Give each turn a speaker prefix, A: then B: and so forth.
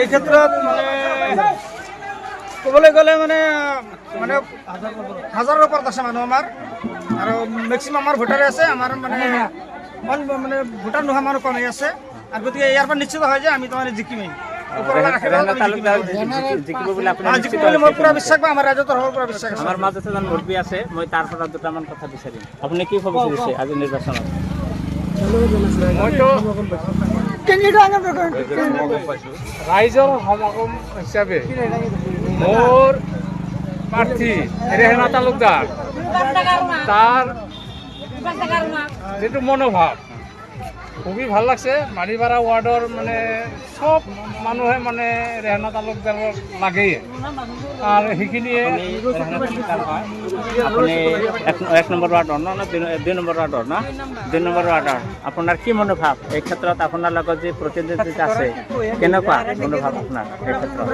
A: এই ক্ষেত্ৰত মানে ক'বলৈ গ'লে মানে মানে হাজাৰৰ ওপৰত আছে মানুহ আমাৰ আৰু মেক্সিমাম আমাৰ ভোটাৰে আছে আমাৰ মানে মানে ভোটাৰ নোহোৱা মানুহ কমেই আছে আৰু গতিকে ইয়াৰ পৰা নিশ্চিত হয় যে আমি তাৰমানে জিকিমেই মই পুৰা বিশ্বাস পাওঁ আমাৰ ৰাইজৰ তৰফৰ পৰা বিশ্বাস আছে।
B: আমাৰ মাজত এজন মুৰব্বী আছে, মই তাৰ পৰা দুটামান কথা বিচাৰিম। আপুনি কি ক'ব খুজিছে আজি নিৰ্বাচনত?
C: মইতো ৰাইজৰ সমাগম হিচাপে মোৰ প্ৰাৰ্থী ৰেহনা তালুকদাৰ তাৰ যিটো মনোভাৱ খুবই ভাল লাগছে। মাৰিপাৰা ৱাৰ্ডৰ মানে চব মানুহে মানে ৰেহনা তালুকদাৰক লাগেই আৰু সেইখিনিয়ে
B: আপুনি এক নম্বৰ ৱাৰ্ডৰ ন দুই নম্বৰ ৱাৰ্ডৰ ন? 2 নম্বৰ ৱাৰ্ডৰ। আপোনাৰ কি মনোভাৱ এই ক্ষেত্ৰত? আপোনাৰ লগত যি প্ৰতিনিধিত্ব আছে কেনেকুৱা মনোভাৱ আপোনাৰ এই ক্ষেত্ৰত?